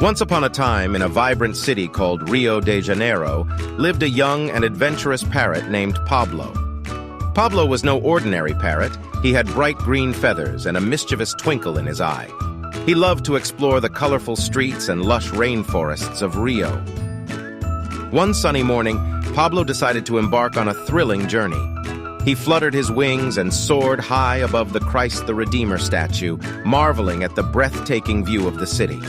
Once upon a time, in a vibrant city called Rio de Janeiro, lived a young and adventurous parrot named Pablo. Pablo was no ordinary parrot. He had bright green feathers and a mischievous twinkle in his eye. He loved to explore the colorful streets and lush rainforests of Rio. One sunny morning, Pablo decided to embark on a thrilling journey. He fluttered his wings and soared high above the Christ the Redeemer statue, marveling at the breathtaking view of the city.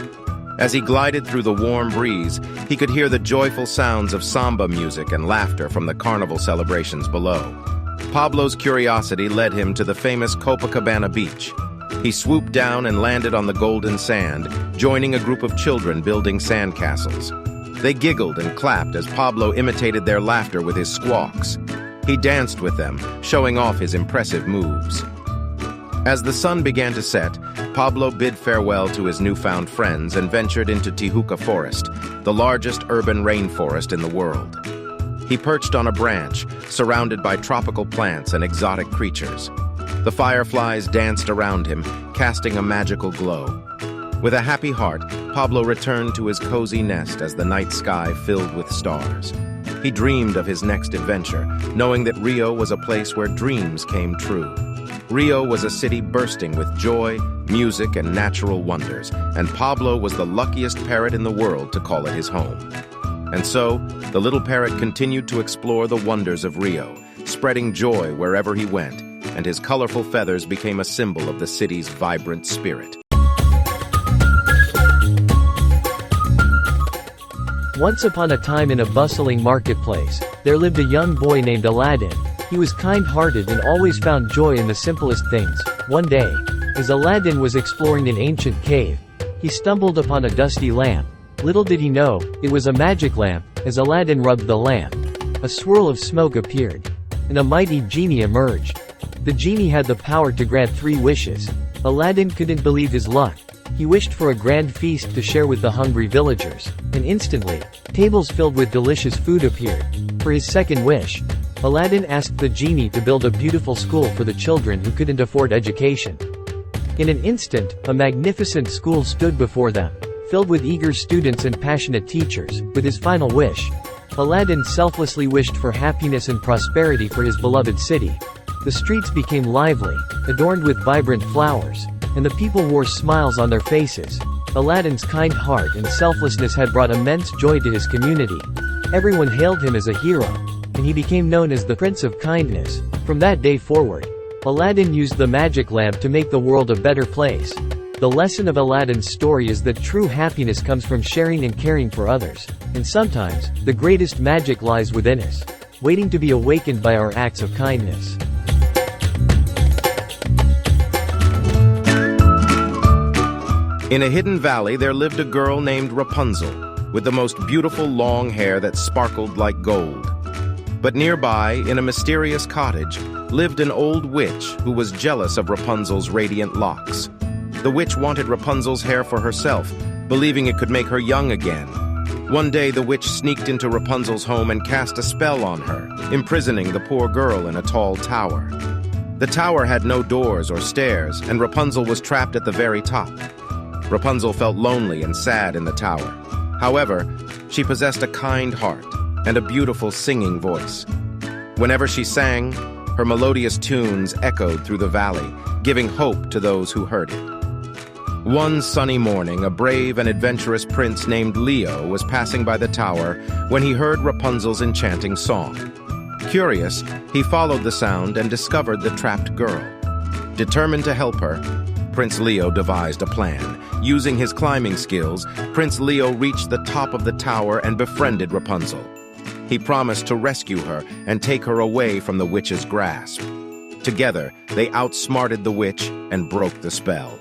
As he glided through the warm breeze, he could hear the joyful sounds of samba music and laughter from the carnival celebrations below. Pablo's curiosity led him to the famous Copacabana beach. He swooped down and landed on the golden sand, joining a group of children building sandcastles. They giggled and clapped as Pablo imitated their laughter with his squawks. He danced with them, showing off his impressive moves. As the sun began to set, Pablo bid farewell to his newfound friends and ventured into Tijuca Forest, the largest urban rainforest in the world. He perched on a branch, surrounded by tropical plants and exotic creatures. The fireflies danced around him, casting a magical glow. With a happy heart, Pablo returned to his cozy nest as the night sky filled with stars. He dreamed of his next adventure, knowing that Rio was a place where dreams came true. Rio was a city bursting with joy, music, and natural wonders, and Pablo was the luckiest parrot in the world to call it his home. And so, the little parrot continued to explore the wonders of Rio, spreading joy wherever he went, and his colorful feathers became a symbol of the city's vibrant spirit. Once upon a time in a bustling marketplace, there lived a young boy named Aladdin. He was kind-hearted and always found joy in the simplest things. One day, as Aladdin was exploring an ancient cave, he stumbled upon a dusty lamp. Little did he know, it was a magic lamp. As Aladdin rubbed the lamp, a swirl of smoke appeared, and a mighty genie emerged. The genie had the power to grant 3 wishes. Aladdin couldn't believe his luck. He wished for a grand feast to share with the hungry villagers, and instantly, tables filled with delicious food appeared. For his second wish, Aladdin asked the genie to build a beautiful school for the children who couldn't afford education. In an instant, a magnificent school stood before them, filled with eager students and passionate teachers. With his final wish, Aladdin selflessly wished for happiness and prosperity for his beloved city. The streets became lively, adorned with vibrant flowers, and the people wore smiles on their faces. Aladdin's kind heart and selflessness had brought immense joy to his community. Everyone hailed him as a hero, and he became known as the Prince of Kindness. From that day forward, Aladdin used the magic lamp to make the world a better place. The lesson of Aladdin's story is that true happiness comes from sharing and caring for others. And sometimes, the greatest magic lies within us, waiting to be awakened by our acts of kindness. In a hidden valley, there lived a girl named Rapunzel, with the most beautiful long hair that sparkled like gold. But nearby, in a mysterious cottage, lived an old witch who was jealous of Rapunzel's radiant locks. The witch wanted Rapunzel's hair for herself, believing it could make her young again. One day, the witch sneaked into Rapunzel's home and cast a spell on her, imprisoning the poor girl in a tall tower. The tower had no doors or stairs, and Rapunzel was trapped at the very top. Rapunzel felt lonely and sad in the tower. However, she possessed a kind heart and a beautiful singing voice. Whenever she sang, her melodious tunes echoed through the valley, giving hope to those who heard it. One sunny morning, a brave and adventurous prince named Leo was passing by the tower when he heard Rapunzel's enchanting song. Curious, he followed the sound and discovered the trapped girl. Determined to help her, Prince Leo devised a plan. Using his climbing skills, Prince Leo reached the top of the tower and befriended Rapunzel. He promised to rescue her and take her away from the witch's grasp. Together, they outsmarted the witch and broke the spell.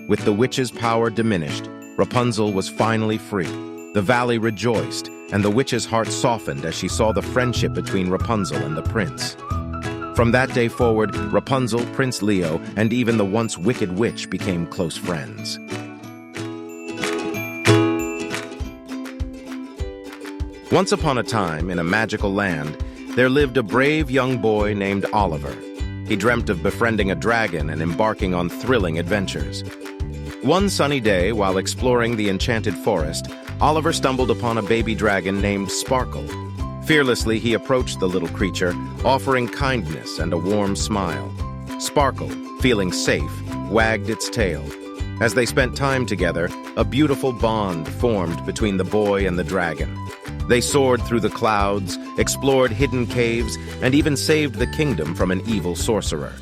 With the witch's power diminished, Rapunzel was finally free. The valley rejoiced, and the witch's heart softened as she saw the friendship between Rapunzel and the prince. From that day forward, Rapunzel, Prince Leo, and even the once wicked witch became close friends. Once upon a time, in a magical land, there lived a brave young boy named Oliver. He dreamt of befriending a dragon and embarking on thrilling adventures. One sunny day, while exploring the enchanted forest, Oliver stumbled upon a baby dragon named Sparkle. Fearlessly, he approached the little creature, offering kindness and a warm smile. Sparkle, feeling safe, wagged its tail. As they spent time together, a beautiful bond formed between the boy and the dragon. They soared through the clouds, explored hidden caves, and even saved the kingdom from an evil sorcerer.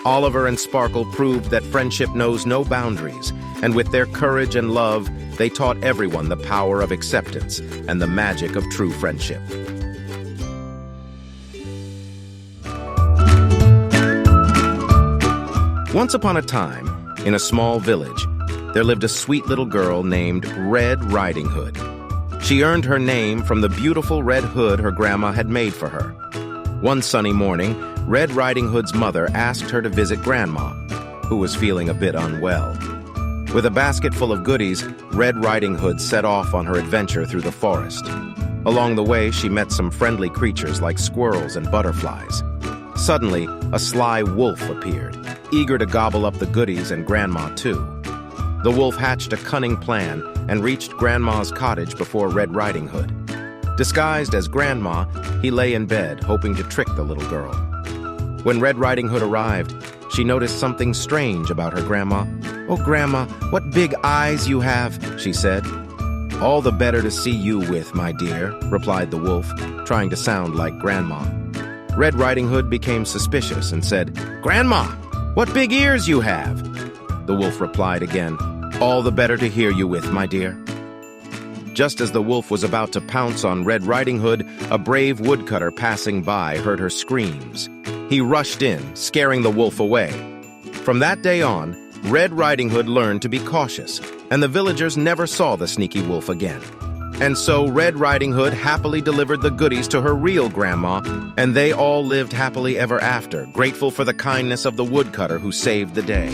Oliver and Sparkle proved that friendship knows no boundaries, and with their courage and love, they taught everyone the power of acceptance and the magic of true friendship. Once upon a time, in a small village, there lived a sweet little girl named Red Riding Hood. She earned her name from the beautiful red hood her grandma had made for her. One sunny morning, Red Riding Hood's mother asked her to visit Grandma, who was feeling a bit unwell. With a basket full of goodies, Red Riding Hood set off on her adventure through the forest. Along the way, she met some friendly creatures like squirrels and butterflies. Suddenly, a sly wolf appeared, eager to gobble up the goodies and Grandma too. The wolf hatched a cunning plan and reached Grandma's cottage before Red Riding Hood. Disguised as Grandma, he lay in bed, hoping to trick the little girl. When Red Riding Hood arrived, she noticed something strange about her grandma. "Oh, Grandma, what big eyes you have," she said. "All the better to see you with, my dear," replied the wolf, trying to sound like Grandma. Red Riding Hood became suspicious and said, "Grandma, what big ears you have!" The wolf replied again, "All the better to hear you with, my dear." Just as the wolf was about to pounce on Red Riding Hood, a brave woodcutter passing by heard her screams. He rushed in, scaring the wolf away. From that day on, Red Riding Hood learned to be cautious, and the villagers never saw the sneaky wolf again. And so Red Riding Hood happily delivered the goodies to her real grandma, and they all lived happily ever after, grateful for the kindness of the woodcutter who saved the day.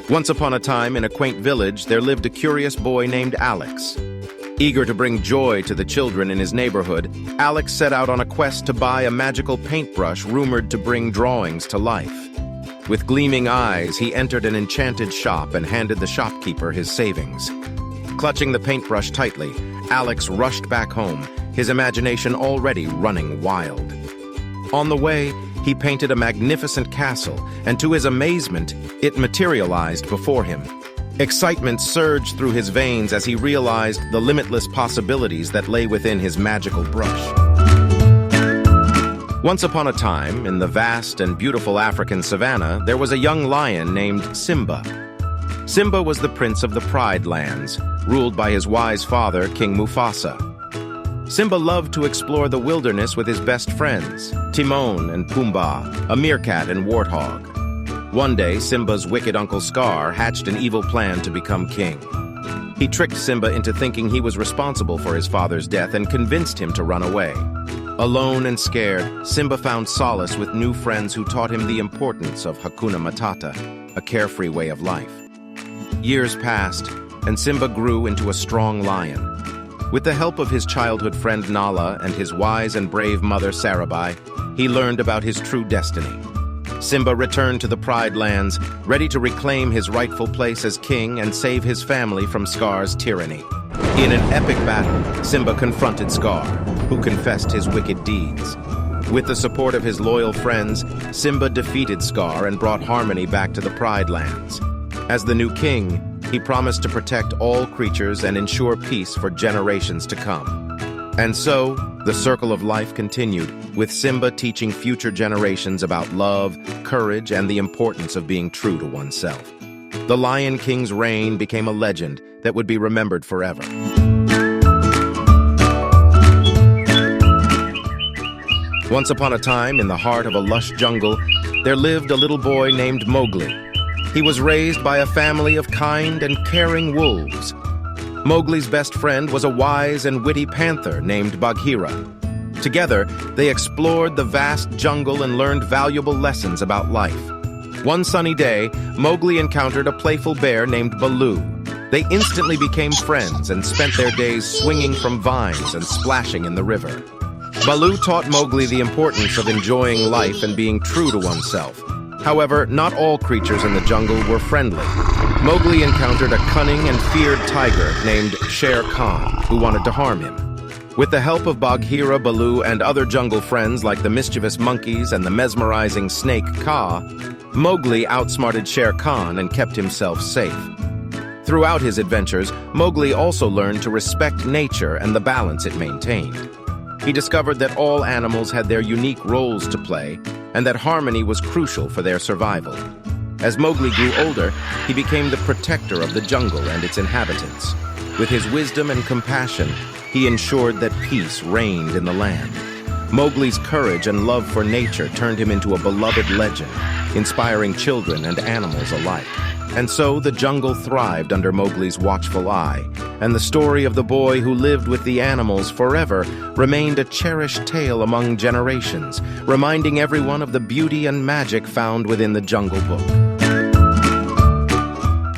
Once upon a time, in a quaint village, there lived a curious boy named Alex. Eager to bring joy to the children in his neighborhood, Alex set out on a quest to buy a magical paintbrush rumored to bring drawings to life. With gleaming eyes, he entered an enchanted shop and handed the shopkeeper his savings. Clutching the paintbrush tightly, Alex rushed back home, his imagination already running wild. On the way, he painted a magnificent castle, and to his amazement, it materialized before him. Excitement surged through his veins as he realized the limitless possibilities that lay within his magical brush. Once upon a time, in the vast and beautiful African savanna, there was a young lion named Simba. Simba was the prince of the Pride Lands, ruled by his wise father, King Mufasa. Simba loved to explore the wilderness with his best friends, Timon and Pumbaa, a meerkat and warthog. One day, Simba's wicked Uncle Scar hatched an evil plan to become king. He tricked Simba into thinking he was responsible for his father's death and convinced him to run away. Alone and scared, Simba found solace with new friends who taught him the importance of Hakuna Matata, a carefree way of life. Years passed, and Simba grew into a strong lion. With the help of his childhood friend Nala and his wise and brave mother Sarabai, he learned about his true destiny. Simba returned to the Pride Lands, ready to reclaim his rightful place as king and save his family from Scar's tyranny. In an epic battle, Simba confronted Scar, who confessed his wicked deeds. With the support of his loyal friends, Simba defeated Scar and brought harmony back to the Pride Lands. As the new king, he promised to protect all creatures and ensure peace for generations to come. And so, the circle of life continued, with Simba teaching future generations about love, courage, and the importance of being true to oneself. The Lion King's reign became a legend that would be remembered forever. Once upon a time, in the heart of a lush jungle, there lived a little boy named Mowgli. He was raised by a family of kind and caring wolves. Mowgli's best friend was a wise and witty panther named Bagheera. Together, they explored the vast jungle and learned valuable lessons about life. One sunny day, Mowgli encountered a playful bear named Baloo. They instantly became friends and spent their days swinging from vines and splashing in the river. Baloo taught Mowgli the importance of enjoying life and being true to oneself. However, not all creatures in the jungle were friendly. Mowgli encountered a cunning and feared tiger named Shere Khan, who wanted to harm him. With the help of Bagheera, Baloo, and other jungle friends like the mischievous monkeys and the mesmerizing snake Kaa, Mowgli outsmarted Shere Khan and kept himself safe. Throughout his adventures, Mowgli also learned to respect nature and the balance it maintained. He discovered that all animals had their unique roles to play, and that harmony was crucial for their survival. As Mowgli grew older, he became the protector of the jungle and its inhabitants. With his wisdom and compassion, he ensured that peace reigned in the land. Mowgli's courage and love for nature turned him into a beloved legend, inspiring children and animals alike. And so the jungle thrived under Mowgli's watchful eye, and the story of the boy who lived with the animals forever remained a cherished tale among generations, reminding everyone of the beauty and magic found within the Jungle Book.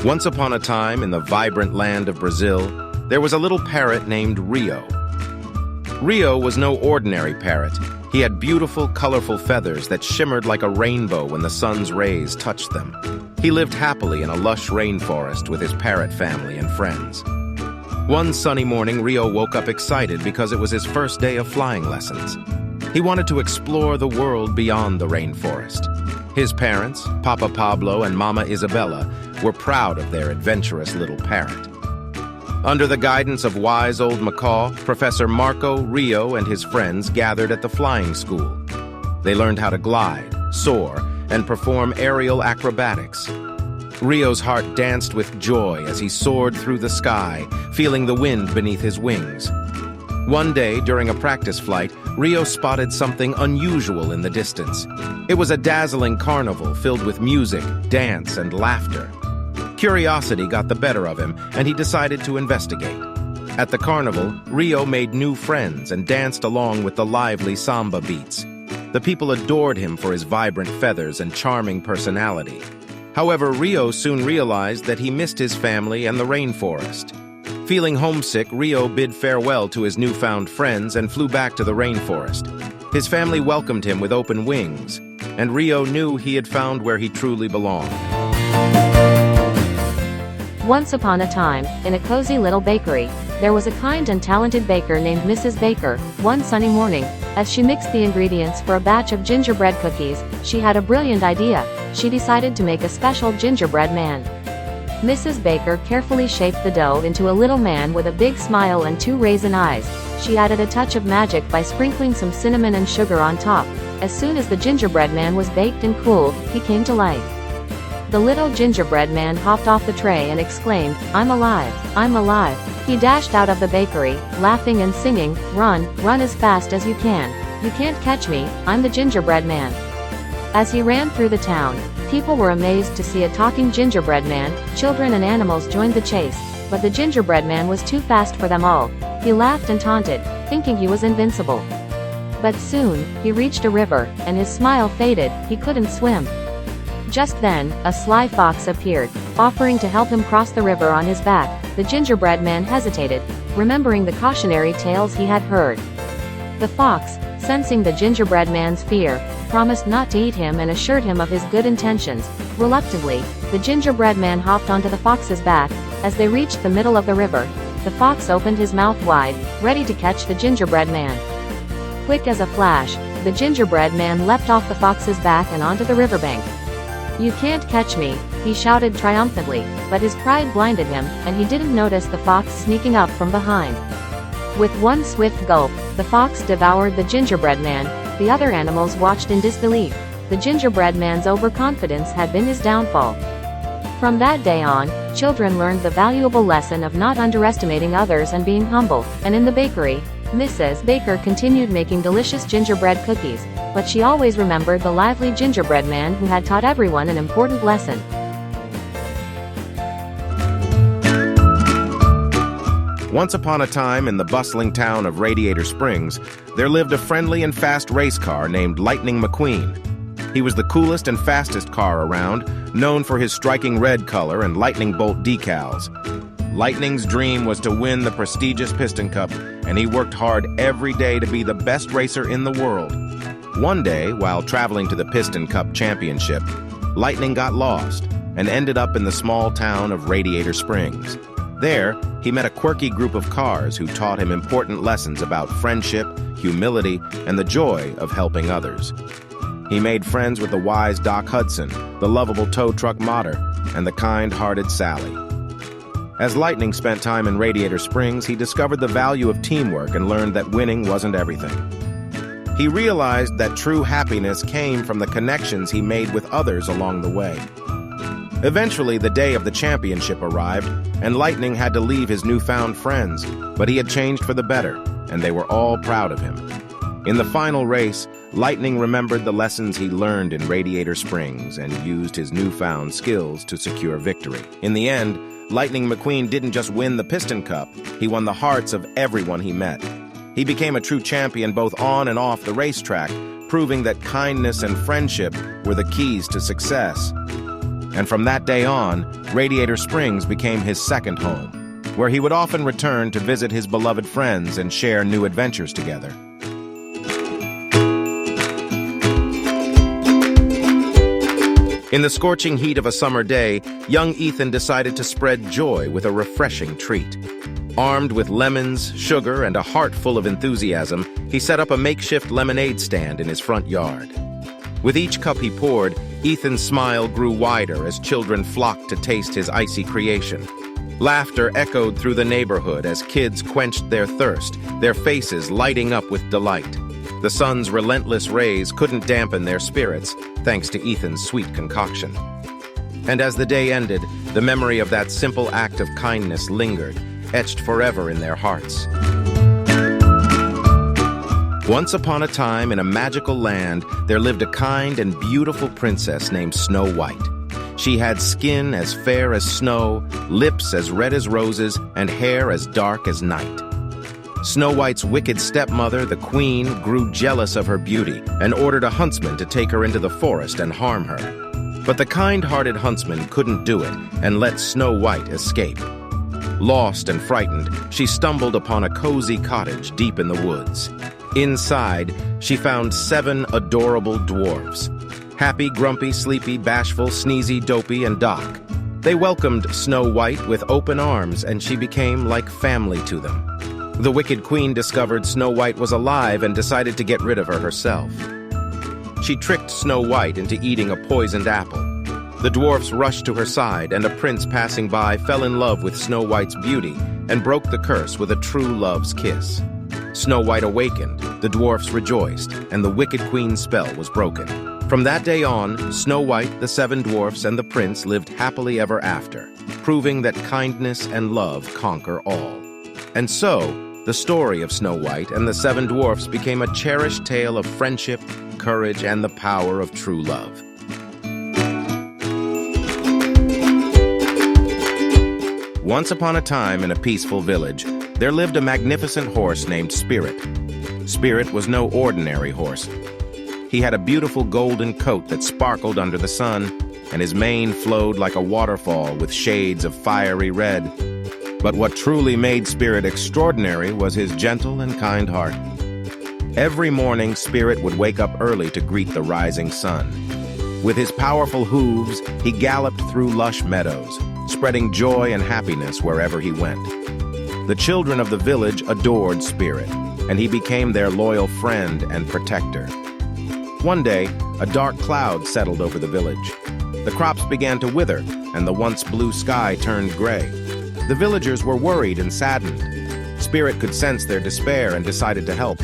Once upon a time, in the vibrant land of Brazil, there was a little parrot named Rio. Rio was no ordinary parrot. He had beautiful, colorful feathers that shimmered like a rainbow when the sun's rays touched them. He lived happily in a lush rainforest with his parrot family and friends. One sunny morning, Rio woke up excited because it was his first day of flying lessons. He wanted to explore the world beyond the rainforest. His parents, Papa Pablo and Mama Isabella, were proud of their adventurous little parrot. Under the guidance of wise old Macaw, Professor Marco, Rio, and his friends gathered at the flying school. They learned how to glide, soar, and perform aerial acrobatics. Rio's heart danced with joy as he soared through the sky, feeling the wind beneath his wings. One day, during a practice flight, Rio spotted something unusual in the distance. It was a dazzling carnival filled with music, dance, and laughter. Curiosity got the better of him, and he decided to investigate. At the carnival, Rio made new friends and danced along with the lively samba beats. The people adored him for his vibrant feathers and charming personality. However, Rio soon realized that he missed his family and the rainforest. Feeling homesick, Rio bid farewell to his newfound friends and flew back to the rainforest. His family welcomed him with open wings, and Rio knew he had found where he truly belonged. Once upon a time, in a cozy little bakery, there was a kind and talented baker named Mrs. Baker. One sunny morning, as she mixed the ingredients for a batch of gingerbread cookies, she had a brilliant idea. She decided to make a special gingerbread man. Mrs. Baker carefully shaped the dough into a little man with a big smile and 2 raisin eyes. She added a touch of magic by sprinkling some cinnamon and sugar on top. As soon as the gingerbread man was baked and cool, he came to life. The little gingerbread man hopped off the tray and exclaimed, "I'm alive! I'm alive!" He dashed out of the bakery, laughing and singing, "Run, run as fast as you can. You can't catch me, I'm the gingerbread man." As he ran through the town, people were amazed to see a talking gingerbread man. Children and animals joined the chase, but the gingerbread man was too fast for them all. He laughed and taunted, thinking he was invincible. But soon, he reached a river, and his smile faded. He couldn't swim. Just then, a sly fox appeared, offering to help him cross the river on his back. The gingerbread man hesitated, remembering the cautionary tales he had heard. The fox, sensing the gingerbread man's fear, promised not to eat him and assured him of his good intentions. Reluctantly, the gingerbread man hopped onto the fox's back. As they reached the middle of the river, the fox opened his mouth wide, ready to catch the gingerbread man. Quick as a flash, the gingerbread man leapt off the fox's back and onto the riverbank. "You can't catch me," he shouted triumphantly, but his pride blinded him, and he didn't notice the fox sneaking up from behind. With one swift gulp, the fox devoured the gingerbread man. The other animals watched in disbelief. The gingerbread man's overconfidence had been his downfall. From that day on, children learned the valuable lesson of not underestimating others and being humble. And in the bakery, Mrs. Baker continued making delicious gingerbread cookies, but she always remembered the lively gingerbread man who had taught everyone an important lesson. Once upon a time, in the bustling town of Radiator Springs, there lived a friendly and fast race car named Lightning McQueen. He was the coolest and fastest car around, known for his striking red color and lightning bolt decals. Lightning's dream was to win the prestigious Piston Cup, and he worked hard every day to be the best racer in the world. One day, while traveling to the Piston Cup Championship, Lightning got lost and ended up in the small town of Radiator Springs. There, he met a quirky group of cars who taught him important lessons about friendship, humility, and the joy of helping others. He made friends with the wise Doc Hudson, the lovable tow truck Motter, and the kind-hearted Sally. As Lightning spent time in Radiator Springs, he discovered the value of teamwork and learned that winning wasn't everything. He realized that true happiness came from the connections he made with others along the way. Eventually, the day of the championship arrived, and Lightning had to leave his newfound friends, but he had changed for the better, and they were all proud of him. In the final race, Lightning remembered the lessons he learned in Radiator Springs and used his newfound skills to secure victory. In the end, Lightning McQueen didn't just win the Piston Cup, he won the hearts of everyone he met. He became a true champion both on and off the racetrack, proving that kindness and friendship were the keys to success. And from that day on, Radiator Springs became his second home, where he would often return to visit his beloved friends and share new adventures together. In the scorching heat of a summer day, young Ethan decided to spread joy with a refreshing treat. Armed with lemons, sugar, and a heart full of enthusiasm, he set up a makeshift lemonade stand in his front yard. With each cup he poured, Ethan's smile grew wider as children flocked to taste his icy creation. Laughter echoed through the neighborhood as kids quenched their thirst, their faces lighting up with delight. The sun's relentless rays couldn't dampen their spirits, thanks to Ethan's sweet concoction. And as the day ended, the memory of that simple act of kindness lingered, etched forever in their hearts. Once upon a time, in a magical land, there lived a kind and beautiful princess named Snow White. She had skin as fair as snow, lips as red as roses, and hair as dark as night. Snow White's wicked stepmother, the queen, grew jealous of her beauty and ordered a huntsman to take her into the forest and harm her. But the kind-hearted huntsman couldn't do it and let Snow White escape. Lost and frightened, she stumbled upon a cozy cottage deep in the woods. Inside, she found 7 adorable dwarfs. Happy, grumpy, sleepy, bashful, sneezy, dopey, and Doc. They welcomed Snow White with open arms, and she became like family to them. The wicked queen discovered Snow White was alive and decided to get rid of her herself. She tricked Snow White into eating a poisoned apple. The dwarfs rushed to her side, and a prince passing by fell in love with Snow White's beauty and broke the curse with a true love's kiss. Snow White awakened, the dwarfs rejoiced, and the wicked queen's spell was broken. From that day on, Snow White, the 7 dwarfs, and the prince lived happily ever after, proving that kindness and love conquer all. And so, the story of Snow White and the 7 dwarfs became a cherished tale of friendship, courage, and the power of true love. Once upon a time in a peaceful village, there lived a magnificent horse named Spirit. Spirit was no ordinary horse. He had a beautiful golden coat that sparkled under the sun, and his mane flowed like a waterfall with shades of fiery red. But what truly made Spirit extraordinary was his gentle and kind heart. Every morning, Spirit would wake up early to greet the rising sun. With his powerful hooves, he galloped through lush meadows, spreading joy and happiness wherever he went. The children of the village adored Spirit, and he became their loyal friend and protector. One day, a dark cloud settled over the village. The crops began to wither, and the once blue sky turned gray. The villagers were worried and saddened. Spirit could sense their despair and decided to help.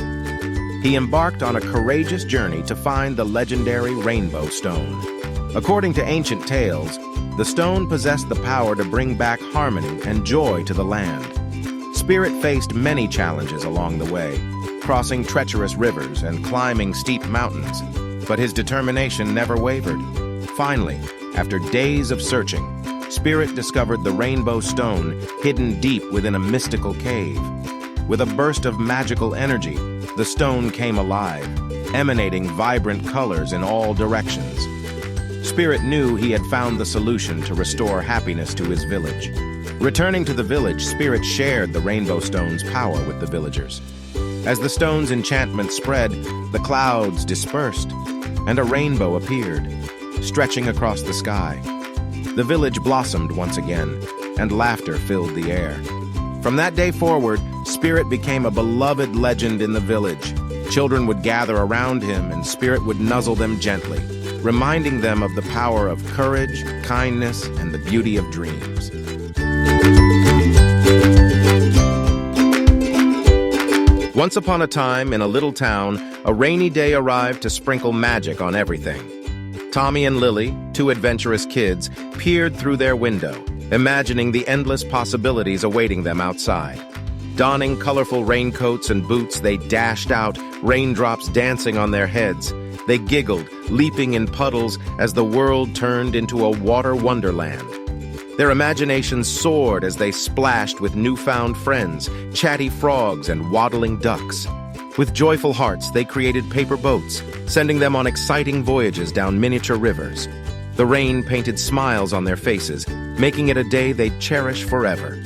He embarked on a courageous journey to find the legendary Rainbow Stone. According to ancient tales, the stone possessed the power to bring back harmony and joy to the land. Spirit faced many challenges along the way, crossing treacherous rivers and climbing steep mountains, but his determination never wavered. Finally, after days of searching, Spirit discovered the Rainbow Stone hidden deep within a mystical cave. With a burst of magical energy, the stone came alive, emanating vibrant colors in all directions. Spirit knew he had found the solution to restore happiness to his village. Returning to the village, Spirit shared the Rainbow Stone's power with the villagers. As the stone's enchantment spread, the clouds dispersed, and a rainbow appeared. stretching across the sky. The village blossomed once again, and laughter filled the air. From that day forward, Spirit became a beloved legend in the village. Children would gather around him, and Spirit would nuzzle them gently, reminding them of the power of courage, kindness, and the beauty of dreams. Once upon a time, in a little town, a rainy day arrived to sprinkle magic on everything. Tommy and Lily, two adventurous kids, peered through their window, imagining the endless possibilities awaiting them outside. Donning colorful raincoats and boots, they dashed out, raindrops dancing on their heads. They giggled, leaping in puddles as the world turned into a water wonderland. Their imaginations soared as they splashed with newfound friends, chatty frogs and waddling ducks. With joyful hearts, they created paper boats, sending them on exciting voyages down miniature rivers. The rain painted smiles on their faces, making it a day they'd cherish forever.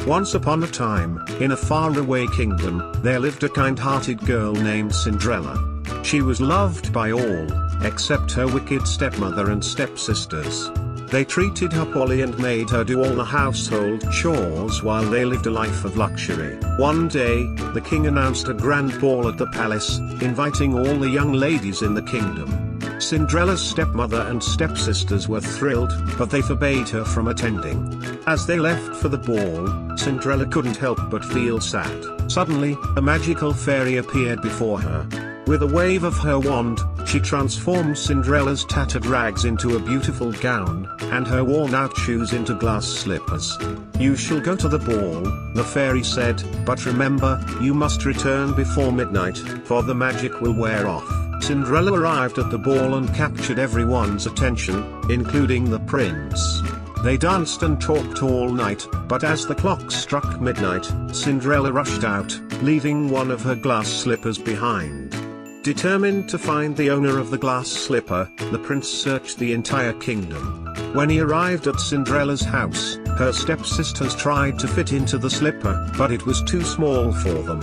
Once upon a time, in a faraway kingdom, there lived a kind-hearted girl named Cinderella. She was loved by all, except her wicked stepmother and stepsisters. They treated her poorly and made her do all the household chores while they lived a life of luxury. One day, the king announced a grand ball at the palace, inviting all the young ladies in the kingdom. Cinderella's stepmother and stepsisters were thrilled, but they forbade her from attending. As they left for the ball, Cinderella couldn't help but feel sad. Suddenly, a magical fairy appeared before her. With a wave of her wand, she transformed Cinderella's tattered rags into a beautiful gown, and her worn-out shoes into glass slippers. "You shall go to the ball," the fairy said, "but remember, you must return before midnight, for the magic will wear off." Cinderella arrived at the ball and captured everyone's attention, including the prince. They danced and talked all night, but as the clock struck midnight, Cinderella rushed out, leaving one of her glass slippers behind. Determined to find the owner of the glass slipper, the prince searched the entire kingdom. When he arrived at Cinderella's house, her stepsisters tried to fit into the slipper, but it was too small for them.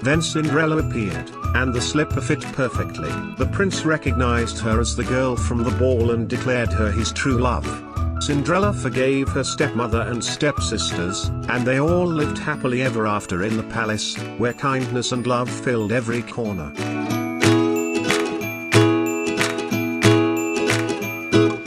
Then Cinderella appeared, and the slipper fit perfectly. The prince recognized her as the girl from the ball and declared her his true love. Cinderella forgave her stepmother and stepsisters, and they all lived happily ever after in the palace, where kindness and love filled every corner.